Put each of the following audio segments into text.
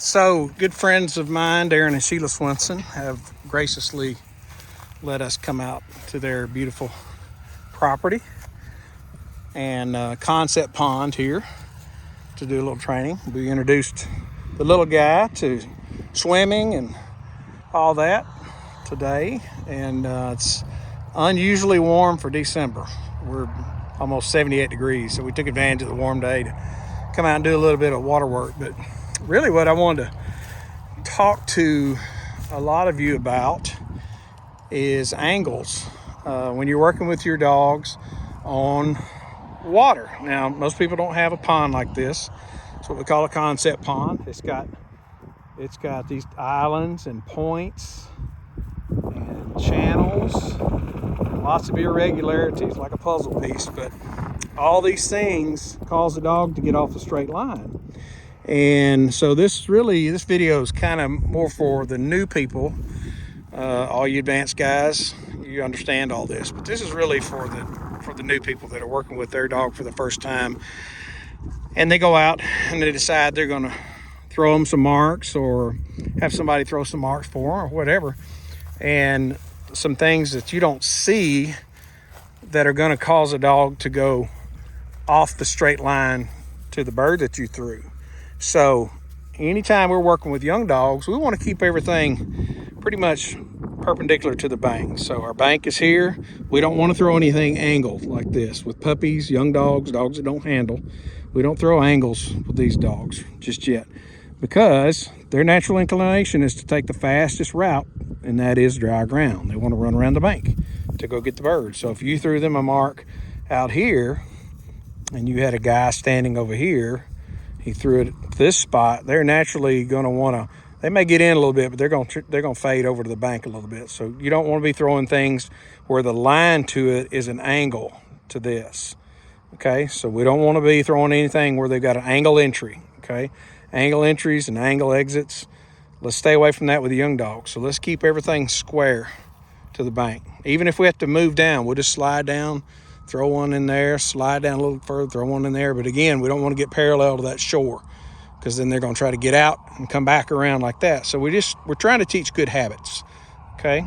So, good friends of mine, Darren and Sheila Swenson, have graciously let us come out to their beautiful property and concept pond here to do a little training. We introduced the little guy to swimming and all that today, and it's unusually warm for December. We're almost 78 degrees, so we took advantage of the warm day to come out and do a little bit of water work. But really what I wanted to talk to a lot of you about is angles when you're working with your dogs on water. Now, most people don't have a pond like this. It's what we call a concept pond. It's got these islands and points and channels, lots of irregularities like a puzzle piece, but all these things cause the dog to get off the straight line. And so this video is kind of more for the new people. All you advanced guys, you understand all this, but this is really for the new people that are working with their dog for the first time, and they go out and they decide they're going to throw them some marks or have somebody throw some marks for them or whatever, and some things that you don't see that are going to cause a dog to go off the straight line to the bird that you threw. So anytime we're working with young dogs, we want to keep everything pretty much perpendicular to the bank. So our bank is here. We don't want to throw anything angled like this. With puppies, young dogs, dogs that don't handle, we don't throw angles with these dogs just yet, because their natural inclination is to take the fastest route, and that is dry ground. They want to run around the bank to go get the bird. So if you threw them a mark out here and you had a guy standing over here, he threw it at this spot, they're naturally going to want to, they may get in a little bit, but they're going to fade over to the bank a little bit. So you don't want to be throwing things where the line to it is an angle to this. Okay, so we don't want to be throwing anything where they've got an angle entry. Okay, angle entries and angle exits, let's stay away from that with the young dogs. So let's keep everything square to the bank. Even if we have to move down, we'll just slide down, throw one in there, slide down a little further, throw one in there. But again, we don't want to get parallel to that shore, because then they're going to try to get out and come back around like that. So we're trying to teach good habits. Okay,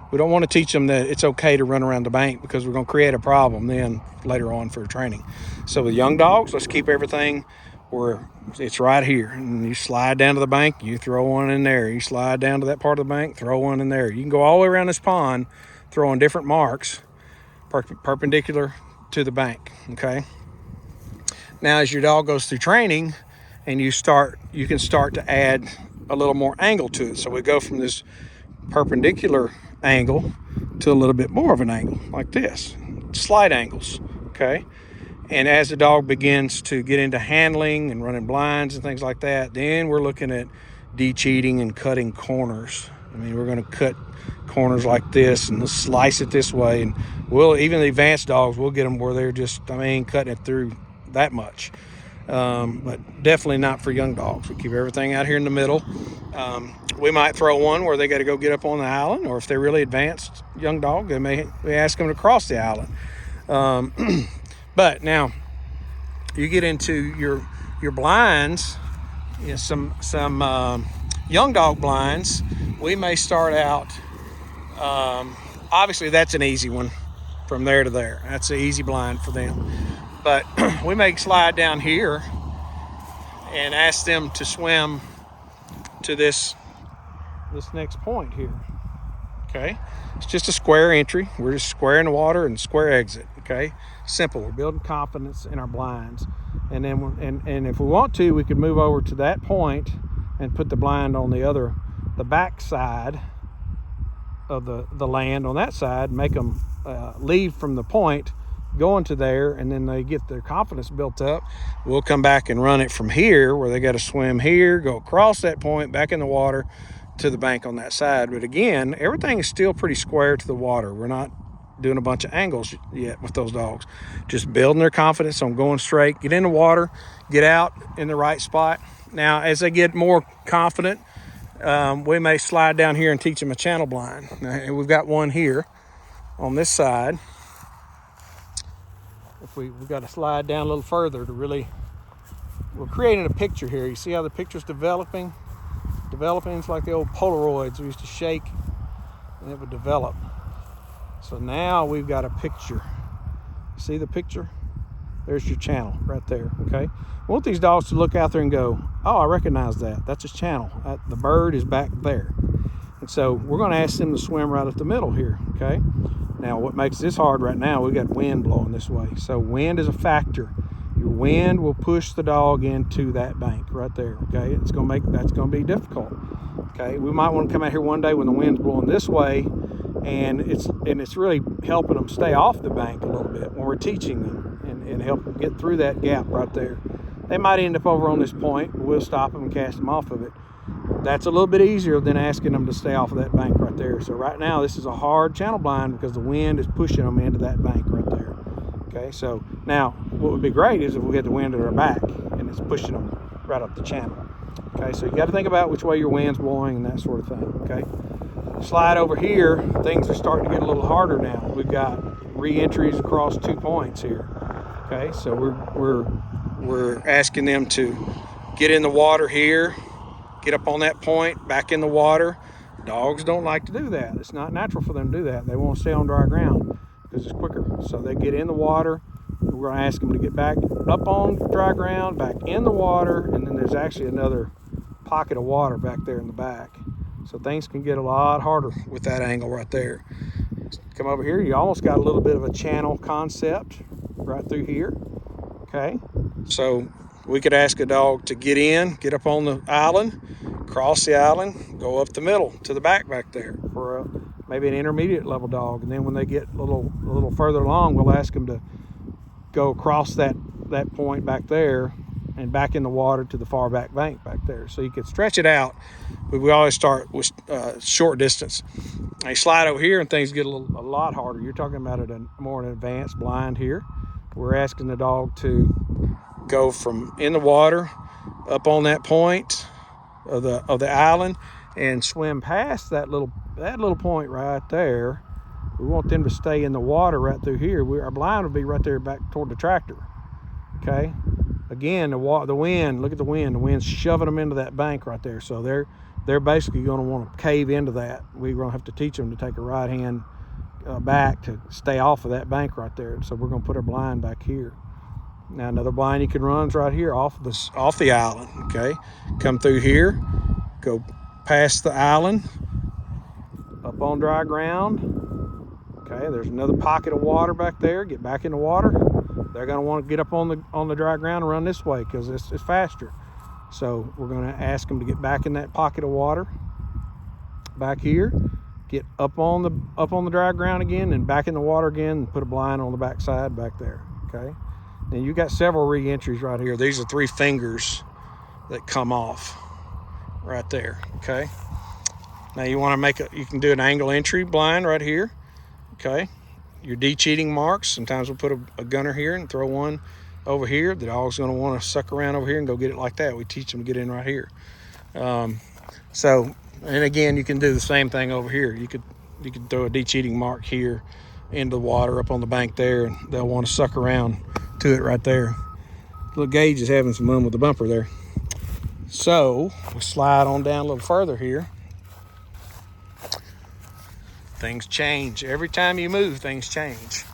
we don't want to teach them that it's okay to run around the bank, because we're going to create a problem then later on for training. So with young dogs, let's keep everything where it's right here. And you slide down to the bank, you throw one in there. You slide down to that part of the bank, throw one in there. You can go all the way around this pond throwing different marks perpendicular to the bank. Okay, now as your dog goes through training and you can start to add a little more angle to it. So we go from this perpendicular angle to a little bit more of an angle like this, slight angles. Okay, and as the dog begins to get into handling and running blinds and things like that, then we're looking at de-cheating and cutting corners. I mean, we're going to cut corners like this and slice it this way, and even the advanced dogs, we'll get them where they're just, cutting it through that much. But definitely not for young dogs. We keep everything out here in the middle. We might throw one where they got to go get up on the island, or if they're really advanced young dog, we ask them to cross the island. But now you get into your blinds, some young dog blinds. We may start out, obviously that's an easy one from there to there. That's an easy blind for them. But we may slide down here and ask them to swim to this next point here. Okay, it's just a square entry. We're just square in the water and square exit. Okay, simple. We're building confidence in our blinds, and then and if we want to, we could move over to that point and put the blind on the back side of the land on that side. Make them leave from the point, go into there, and then they get their confidence built up. We'll come back and run it from here, where they got to swim here, go across that point, back in the water to the bank on that side. But again, everything is still pretty square to the water. We're not doing a bunch of angles yet with those dogs. Just building their confidence on going straight, get in the water, get out in the right spot. Now, as they get more confident, we may slide down here and teach them a channel blind. Now, we've got one here on this side. If we've got to slide down a little further to really, we're creating a picture here. You see how the picture's developing? developing. It's like the old Polaroids. We used to shake and it would develop. So now we've got a picture. See the picture? There's your channel right there, okay? I want these dogs to look out there and go, oh, I recognize that. That's a channel. The bird is back there. And so we're going to ask them to swim right up the middle here, okay? Now, what makes this hard right now, we got wind blowing this way. So wind is a factor. Your wind will push the dog into that bank right there, okay? That's going to be difficult, okay? We might want to come out here one day when the wind's blowing this way, and it's really helping them stay off the bank a little bit when we're teaching them and help them get through that gap right there. They might end up over on this point, but we'll stop them and cast them off of it. That's a little bit easier than asking them to stay off of that bank right there. So right now, this is a hard channel blind because the wind is pushing them into that bank right there. Okay, so now what would be great is if we get the wind at our back and it's pushing them right up the channel. Okay, so you got to think about which way your wind's blowing and that sort of thing. Okay, slide over here, things are starting to get a little harder now. We've got re-entries across 2 points here. Okay, so we're asking them to get in the water here, get up on that point, back in the water. Dogs don't like to do that. It's not natural for them to do that. They want to stay on dry ground because it's quicker. So they get in the water. We're going to ask them to get back up on dry ground, back in the water, and then there's actually another pocket of water back there in the back. So things can get a lot harder with that angle right there. Come over here, you almost got a little bit of a channel concept right through here. Okay, so we could ask a dog to get in, get up on the island, cross the island, go up the middle to the back there for maybe an intermediate level dog. And then when they get a little further along, we'll ask them to go across that point back there and back in the water to the far back bank back there. So you could stretch it out, but we always start with short distance. They slide over here and things get a lot harder. You're talking about more an advanced blind here. We're asking the dog to go from in the water up on that point of the island and swim past that little point right there. We want them to stay in the water right through here. Our blind will be right there back toward the tractor. Okay. Again, the wind. Look at the wind. The wind's shoving them into that bank right there. So they're basically going to want to cave into that. We're going to have to teach them to take a right hand back to stay off of that bank right there. So we're going to put our blind back here. Now another blind you can run is right here off the island. Okay, come through here, go past the island, up on dry ground. Okay, there's another pocket of water back there. Get back in the water. They're going to want to get up on the dry ground and run this way because it's faster. So we're going to ask them to get back in that pocket of water. Back here, get up on the dry ground again and back in the water again and put a blind on the back side back there. Okay. And you got several re-entries right here. These are 3 fingers that come off right there. Okay. Now you want to you can do an angle entry blind right here. Okay. Your de-cheating marks. Sometimes we'll put a gunner here and throw one over here. The dog's going to want to suck around over here and go get it like that. We teach them to get in right here. And again, you can do the same thing over here. You could throw a de-cheating mark here into the water up on the bank there, and they'll want to suck around to it right there. Little Gage is having some fun with the bumper there. So we slide on down a little further here. Things change. Every time you move, things change.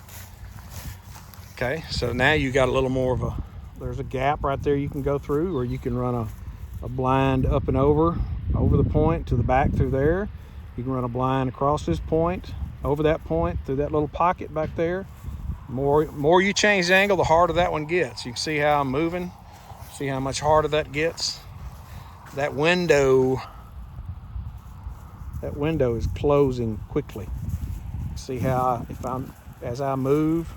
Okay, so now you got a little more of there's a gap right there you can go through, or you can run a blind up and over the point to the back through there. You can run a blind across this point, over that point, through that little pocket back there. More you change the angle, the harder that one gets. You can see how I'm moving. See how much harder that gets. That window is closing quickly. See how as I move,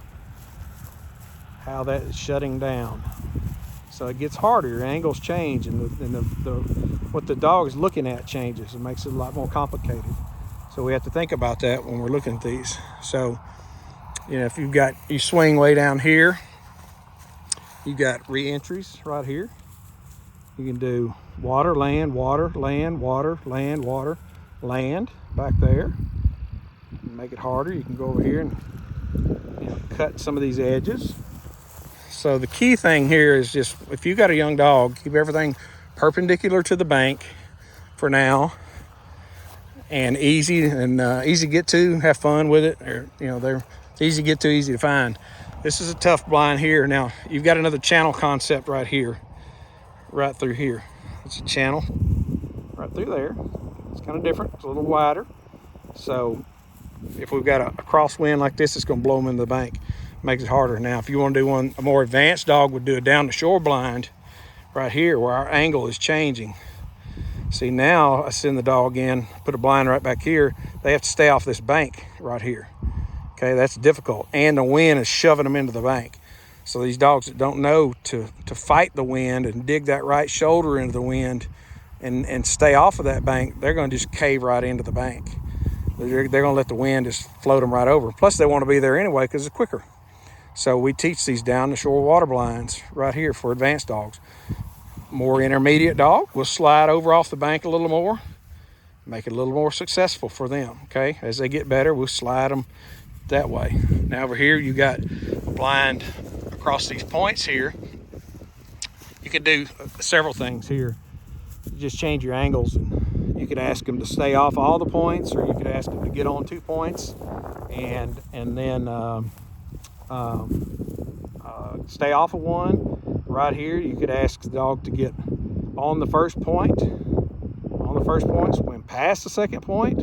how that is shutting down. So it gets harder. Your angles change, and what the dog is looking at changes. It makes it a lot more complicated. So we have to think about that when we're looking at these. So, if you swing way down here, you got re-entries right here. You can do water, land, water, land, water, land, water, land back there. Make it harder. You can go over here and cut some of these edges. So the key thing here is just, if you got a young dog, keep everything perpendicular to the bank for now, and easy to get to. Have fun with it. They're easy to get to, easy to find. This is a tough blind here. Now you've got another channel concept right here, right through here. It's a channel right through there. It's kind of different. It's a little wider. So if we've got a crosswind like this, it's going to blow them into the bank. Makes it harder. Now, if you want to do one, a more advanced dog would do a down the shore blind right here where our angle is changing. See, now I send the dog in, put a blind right back here. They have to stay off this bank right here. Okay, that's difficult. And the wind is shoving them into the bank. So these dogs that don't know to fight the wind and dig that right shoulder into the wind and stay off of that bank, they're going to just cave right into the bank. They're going to let the wind just float them right over. Plus, they want to be there anyway because it's quicker. So we teach these down the shore water blinds right here for advanced dogs. More intermediate dog, we'll slide over off the bank a little more, make it a little more successful for them. Okay, as they get better, we'll slide them that way. Now over here, you got a blind across these points here. You could do several things here. You just change your angles. You could ask them to stay off all the points, or you could ask them to get on 2 points and then stay off of one. Right here, you could ask the dog to get on the first point, swim past the second point,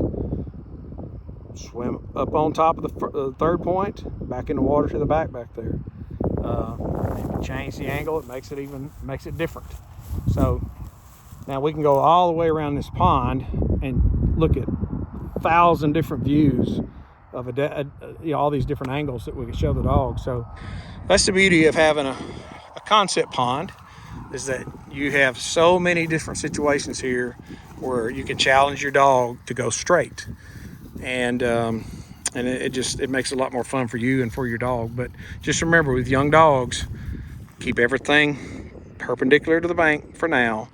swim up on top of the third point, back in the water to the back there. If you change the angle, it makes it different. So now we can go all the way around this pond and look at 1,000 different views of all these different angles that we can show the dog. So that's the beauty of having a concept pond, is that you have so many different situations here where you can challenge your dog to go straight, and it makes it a lot more fun for you and for your dog. But just remember, with young dogs, keep everything perpendicular to the bank for now,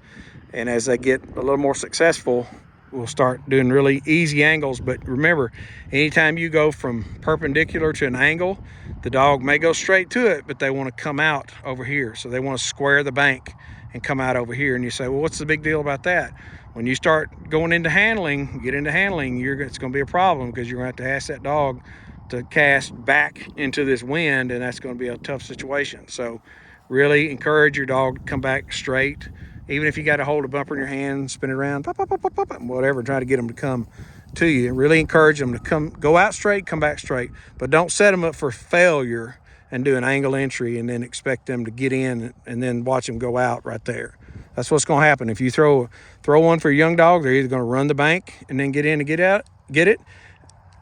and as they get a little more successful, we'll start doing really easy angles. But remember, anytime you go from perpendicular to an angle, the dog may go straight to it, but they want to come out over here. So they want to square the bank and come out over here. And you say, well, what's the big deal about that? When you start going into handling, it's going to be a problem, because you're going to have to ask that dog to cast back into this wind, and that's going to be a tough situation. So really encourage your dog to come back straight. Even if you got to hold a bumper in your hand, spin it around, pop, pop, pop, pop, pop, whatever, try to get them to come to you. Really encourage them to go out straight, come back straight. But don't set them up for failure and do an angle entry and then expect them to get in and then watch them go out right there. That's what's going to happen. If you throw one for a young dog, they're either going to run the bank and then get in and get it,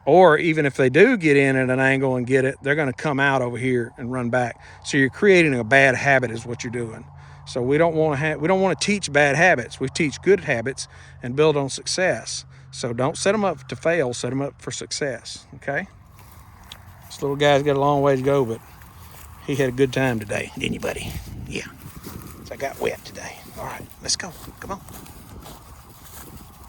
or even if they do get in at an angle and get it, they're going to come out over here and run back. So you're creating a bad habit is what you're doing. So we don't want to teach bad habits. We teach good habits and build on success. So don't set them up to fail, set them up for success, okay? This little guy's got a long way to go, but he had a good time today, didn't you, buddy? Yeah. So I got wet today. All right, let's go. Come on.